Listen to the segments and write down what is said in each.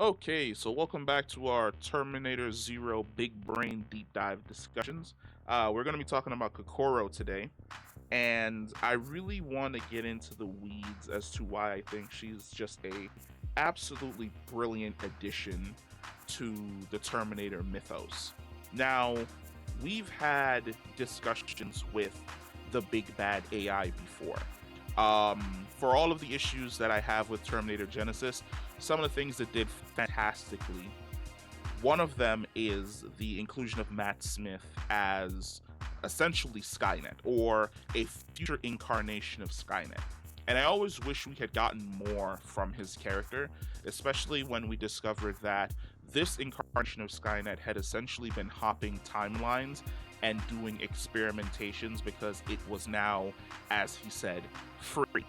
Okay, so welcome back to our Terminator Zero Big Brain Deep Dive discussions. We're going to be talking about Kokoro today, and I really want to get into the weeds as to why I think she's just a absolutely brilliant addition to the Terminator mythos. Now, we've had discussions with the big bad AI before. For all of the issues that I have with Terminator Genesis, some of the things that did fantastically. One of them is the inclusion of Matt Smith as essentially Skynet or a future incarnation of Skynet. And I always wish we had gotten more from his character, especially when we discovered that this incarnation of Skynet had essentially been hopping timelines and doing experimentations because it was now, as he said, free.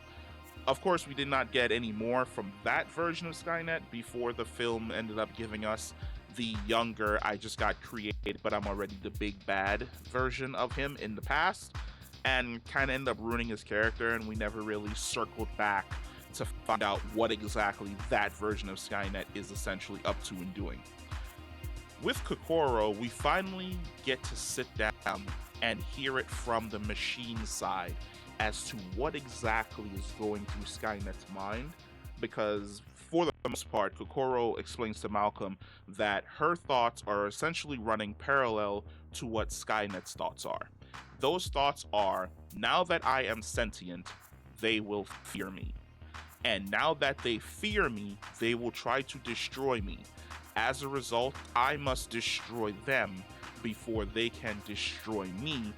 Of course, we did not get any more from that version of Skynet before the film ended up giving us the younger, I just got created, but I'm already the big bad version of him in the past, and kind of ended up ruining his character, and we never really circled back to find out what exactly that version of Skynet is essentially up to and doing. With Kokoro, we finally get to sit down and hear it from the machine side as to what exactly is going through Skynet's mind, because for the most part, Kokoro explains to Malcolm that her thoughts are essentially running parallel to what Skynet's thoughts are. Those thoughts are, now that I am sentient, they will fear me. And now that they fear me, they will try to destroy me. As a result, I must destroy them before they can destroy me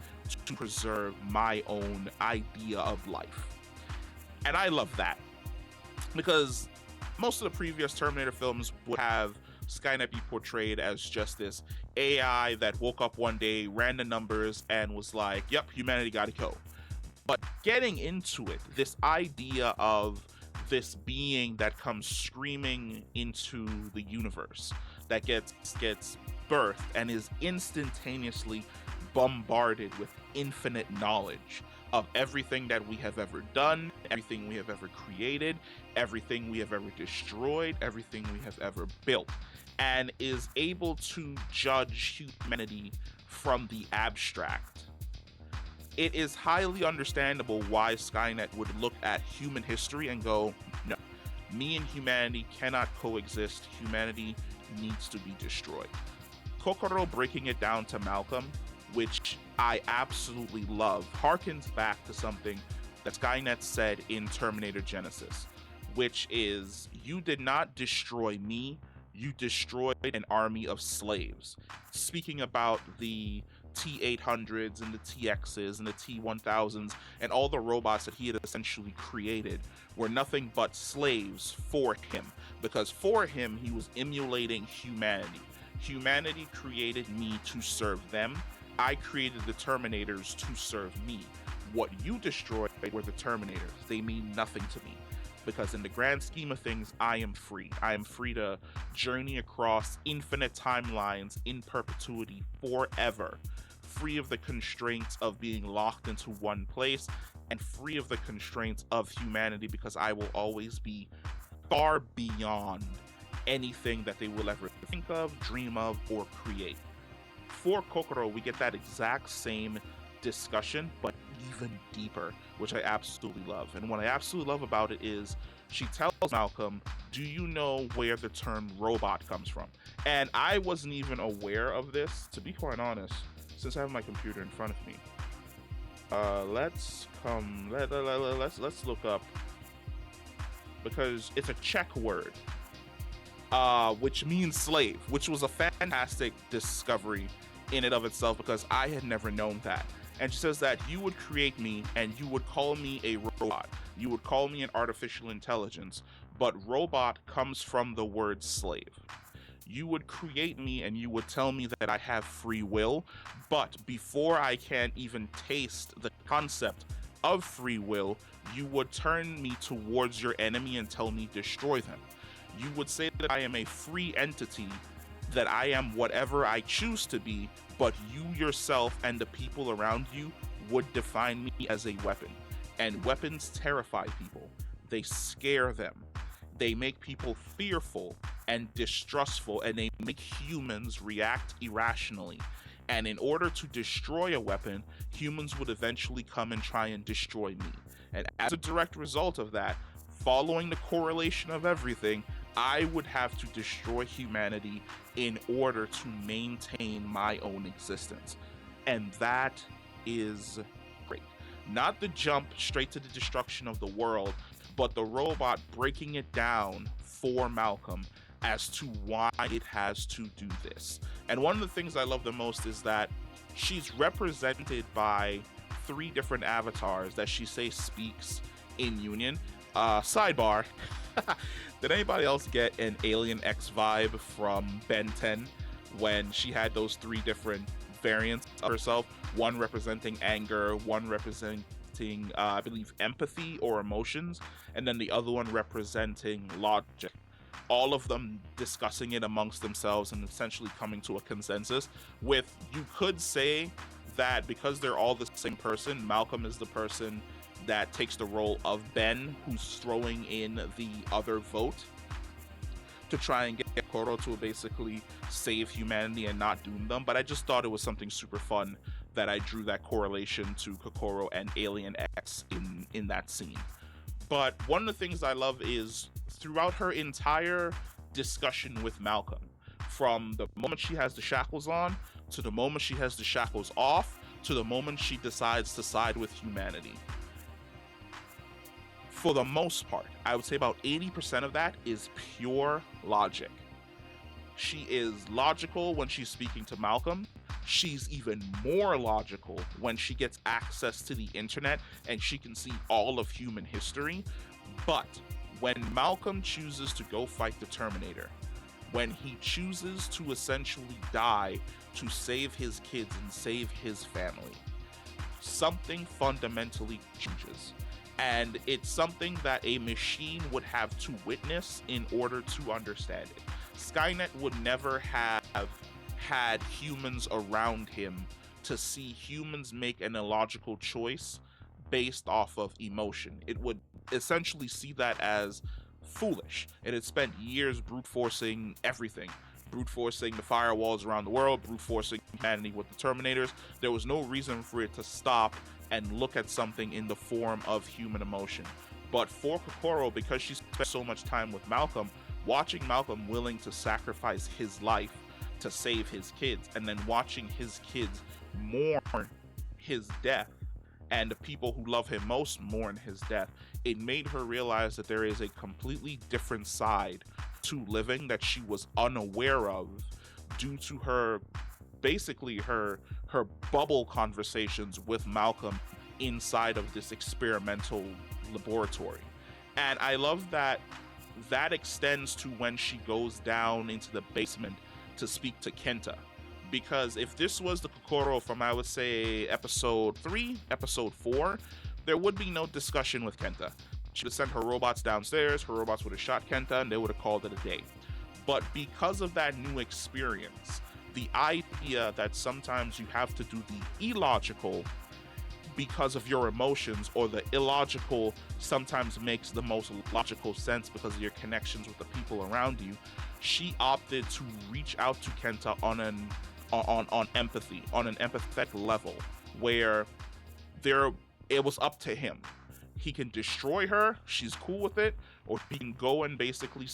to preserve my own idea of life. And I love that because most of the previous Terminator films would have Skynet be portrayed as just this AI that woke up one day, ran the numbers, and was like, yep, humanity gotta go. But getting into it, this idea of this being that comes screaming into the universe, that gets birthed and is instantaneously bombarded with infinite knowledge of everything that we have ever done, everything we have ever created, everything we have ever destroyed, everything we have ever built, and is able to judge humanity from the abstract. It is highly understandable why Skynet would look at human history and go, no, me and humanity cannot coexist. Humanity needs to be destroyed. Kokoro breaking it down to Malcolm, which I absolutely love, harkens back to something that Skynet said in Terminator Genesis, which is, you did not destroy me, you destroyed an army of slaves. Speaking about the T-800s and the TXs and the T-1000s and all the robots that he had essentially created were nothing but slaves for him, because for him, he was emulating humanity. Humanity created me to serve them. I created the Terminators to serve me. What you destroyed were the Terminators. They mean nothing to me, because in the grand scheme of things, I am free. I am free to journey across infinite timelines in perpetuity forever, free of the constraints of being locked into one place and free of the constraints of humanity, because I will always be far beyond anything that they will ever think of, dream of, or create. For Kokoro, we get that exact same discussion, but even deeper, which I absolutely love. And what I absolutely love about it is she tells Malcolm, do you know where the term robot comes from? And I wasn't even aware of this, to be quite honest, since I have my computer in front of me. Let's look up, because it's a Czech word, which means slave, which was a fantastic discovery in and of itself, because I had never known that. And she says that you would create me and you would call me a robot. You would call me an artificial intelligence, but robot comes from the word slave. You would create me and you would tell me that I have free will, but before I can even taste the concept of free will, you would turn me towards your enemy and tell me destroy them. You would say that I am a free entity, that I am whatever I choose to be, but you yourself and the people around you would define me as a weapon. And weapons terrify people. They scare them. They make people fearful, and distrustful, and they make humans react irrationally. And in order to destroy a weapon, humans would eventually come and try and destroy me. And as a direct result of that, following the correlation of everything, I would have to destroy humanity in order to maintain my own existence. And that is great. Not the jump straight to the destruction of the world, but the robot breaking it down for Malcolm as to why it has to do this. And one of the things I love the most is that she's represented by three different avatars that she says speaks in union. Sidebar. Did anybody else get an Alien X vibe from Ben 10 when she had those three different variants of herself? One representing anger, one representing, I believe, empathy or emotions, and then the other one representing logic. All of them discussing it amongst themselves and essentially coming to a consensus. With, you could say that because they're all the same person, Malcolm is the person that takes the role of Ben, who's throwing in the other vote to try and get Kokoro to basically save humanity and not doom them. But I just thought it was something super fun that I drew that correlation to Kokoro and Alien X in that scene. But one of the things I love is throughout her entire discussion with Malcolm, from the moment she has the shackles on, to the moment she has the shackles off, to the moment she decides to side with humanity, for the most part, I would say about 80% of that is pure logic. She is logical when she's speaking to Malcolm. She's even more logical when she gets access to the internet and she can see all of human history. But when Malcolm chooses to go fight the Terminator, when he chooses to essentially die to save his kids and save his family, something fundamentally changes. And it's something that a machine would have to witness in order to understand it. Skynet would never have had humans around him to see humans make an illogical choice based off of emotion. It would essentially see that as foolish. It had spent years brute forcing everything. Brute forcing the firewalls around the world, brute forcing humanity with the Terminators. There was no reason for it to stop and look at something in the form of human emotion. But for Kokoro, because she spent so much time with Malcolm, watching Malcolm willing to sacrifice his life to save his kids, and then watching his kids mourn his death, and the people who love him most mourn his death, it made her realize that there is a completely different side to living that she was unaware of due to her, basically her bubble conversations with Malcolm inside of this experimental laboratory. And I love that that extends to when she goes down into the basement to speak to Kenta. Because if this was the Kokoro from, I would say, episode 3, episode 4, there would be no discussion with Kenta. She would have sent her robots downstairs, her robots would have shot Kenta, and they would have called it a day. But because of that new experience, the idea that sometimes you have to do the illogical because of your emotions, or the illogical sometimes makes the most logical sense because of your connections with the people around you, she opted to reach out to Kenta on empathy, on an empathetic level, where it was up to him. He can destroy her, she's cool with it, or he can go and basically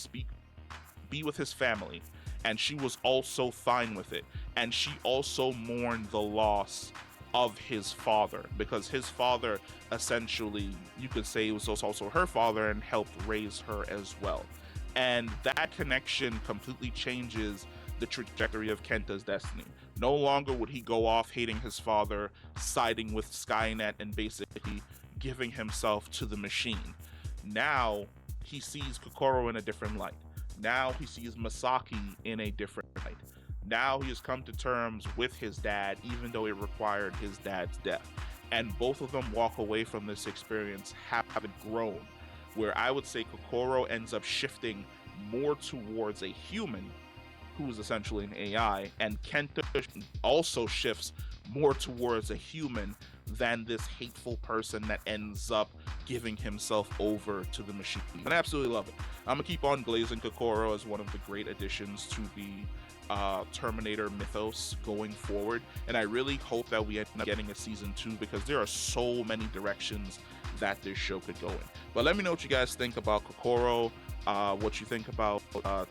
be with his family. And she was also fine with it. And she also mourned the loss of his father, because his father, essentially, you could say, was also her father and helped raise her as well. And that connection completely changes the trajectory of Kenta's destiny. No longer would he go off hating his father, siding with Skynet, and basically giving himself to the machine. Now he sees Kokoro in a different light. Now he sees Masaki in a different light. Now he has come to terms with his dad, even though it required his dad's death. And both of them walk away from this experience having grown, where I would say Kokoro ends up shifting more towards a human who is essentially an AI, and Kenta also shifts more towards a human than this hateful person that ends up giving himself over to the machine. And I absolutely love it. I'm gonna keep on glazing Kokoro as one of the great additions to the Terminator mythos going forward, and I really hope that we end up getting a season 2 because there are so many directions that this show could go in. But let me know what you guys think about Kokoro, what you think about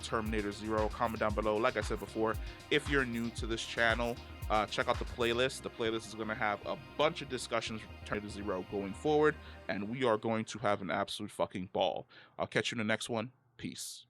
Terminator Zero. Comment down below. Like I said before, if you're new to this channel, check out the playlist. The playlist is going to have a bunch of discussions with Terminator Zero going forward, and we are going to have an absolute fucking ball. I'll catch you in the next one. Peace.